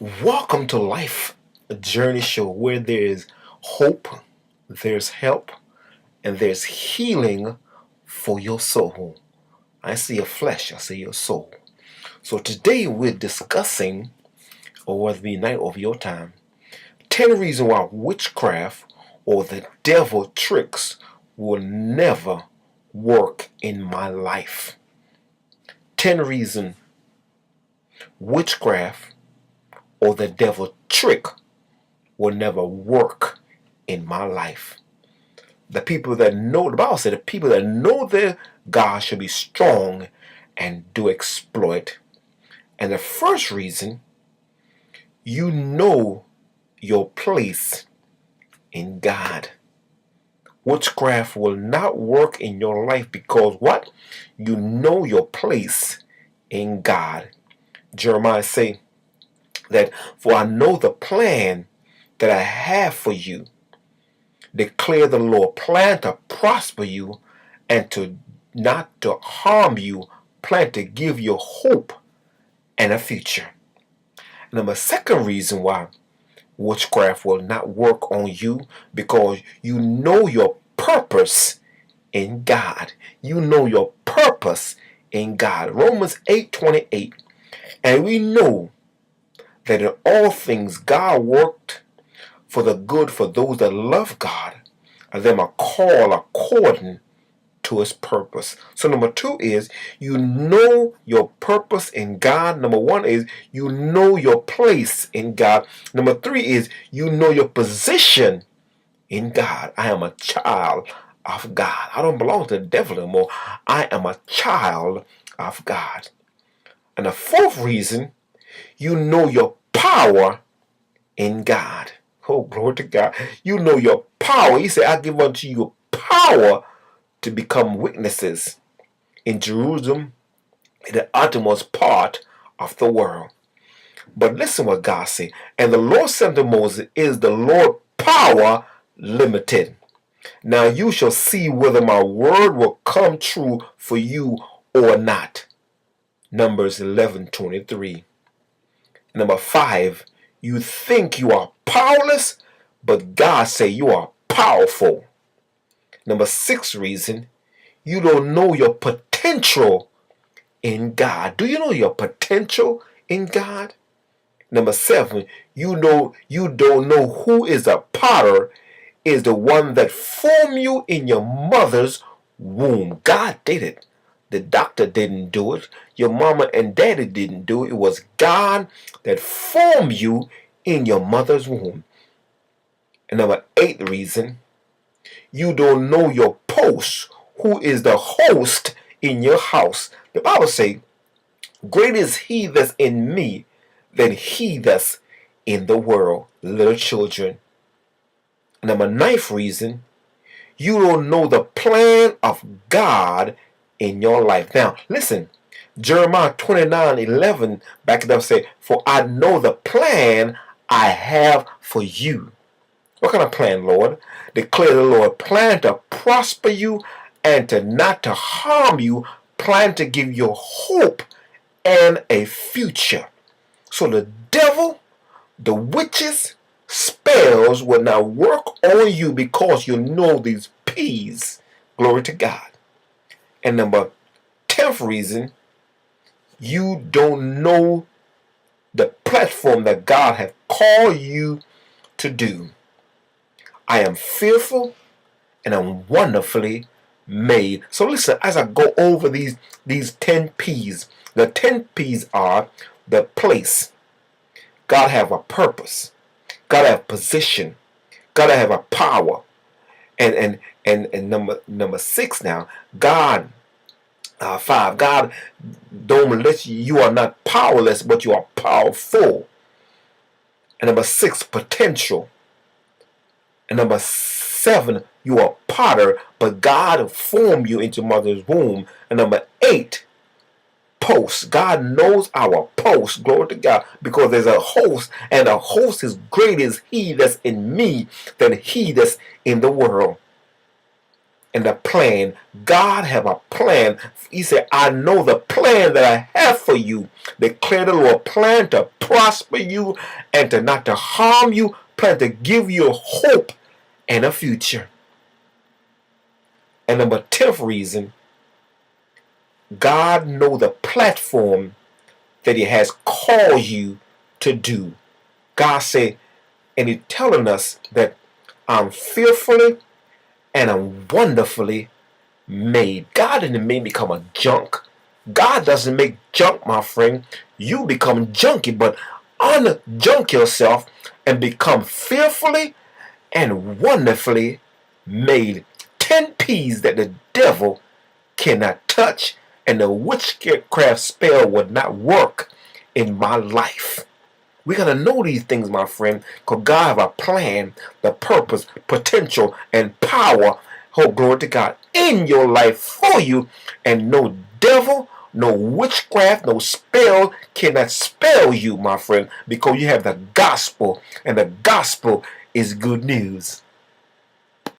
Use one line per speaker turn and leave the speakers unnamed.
Welcome to Life a Journey Show where there is hope, there's help, and there's healing for your soul. I see your flesh, I see your soul. So today we're discussing, or whether it be night of your time, 10 reasons why witchcraft or the devil tricks will never work in my life. 10 reasons witchcraft or the devil trick will never work in my life. The people that know, the Bible said, the people that know their God should be strong and do exploit. And the first reason, you know your place in God. Witchcraft will not work in your life because what? You know your place in God. Jeremiah say that, for I know the plan that I have for you, declare the Lord, plan to prosper you and to not to harm you, plan to give you hope and a future. Now, the second reason why witchcraft will not work on you, because you know your purpose in God. You know your purpose in God. Romans 8:28. And we know that in all things God worked for the good for those that love God, and them are called according to his purpose. So number two is, you know your purpose in God. Number one is, you know your place in God. Number three is, you know your position in God. I am a child of God. I don't belong to the devil anymore. I am a child of God. And the fourth reason, you know your power in God. Oh, glory to God. You know your power. He said, I give unto you power to become witnesses in Jerusalem, in the uttermost part of the world. But listen what God said. And the Lord said to Moses, is the Lord power limited? Now you shall see whether my word will come true for you or not. Numbers 11:23. Number 5, you think you are powerless, but God say you are powerful. Number 6 reason, you don't know your potential in God. Do you know your potential in God? Number 7, you don't know who is a potter, is the one that formed you in your mother's womb. God did it. The doctor didn't do it. Your mama and daddy didn't do it. It was God that formed you in your mother's womb. And number 8 reason, you don't know your post, who is the host in your house. The Bible says, great is he that's in me than he that's in the world. Little children. Number 9th reason, you don't know the plan of God in your life. Now, listen, Jeremiah 29:11, back it up, say, for I know the plan I have for you. What kind of plan, Lord? Declare the Lord, plan to prosper you and to not to harm you, plan to give you hope and a future. So the devil, the witches, spells will not work on you because you know these P's. Glory to God. And number 10th reason, you don't know the platform that God has called you to do. I am fearful and I'm wonderfully made. So listen, as I go over these 10 P's, the 10 P's are the place. God have a purpose. God have position. God have a power. And number 6 now, God 5, God don't let you are not powerless, but you are powerful. And number 6, potential. And number 7, you are potter, but God formed you into mother's womb. And number 8, post. God knows our post. Glory to God. Because there's a host, and a host is great is he that's in me than he that's in the world. and the plan. God have a plan. He said, I know the plan that I have for you. Declare the Lord, plan to prosper you and to not to harm you, plan to give you a hope and a future. And number 10th reason, God know the platform that he has called you to do. God said, and he's telling us that I'm fearfully and I'm wonderfully made. God didn't make me become a junk. God doesn't make junk, my friend. You become junky, but unjunk yourself and become fearfully and wonderfully made. 10 P's that the devil cannot touch, and the witchcraft spell would not work in my life. We gotta know these things, my friend, because God have a plan, the purpose, potential, and power. Oh, glory to God, in your life for you, and no devil, no witchcraft, no spell cannot spell you, my friend, because you have the gospel, and the gospel is good news.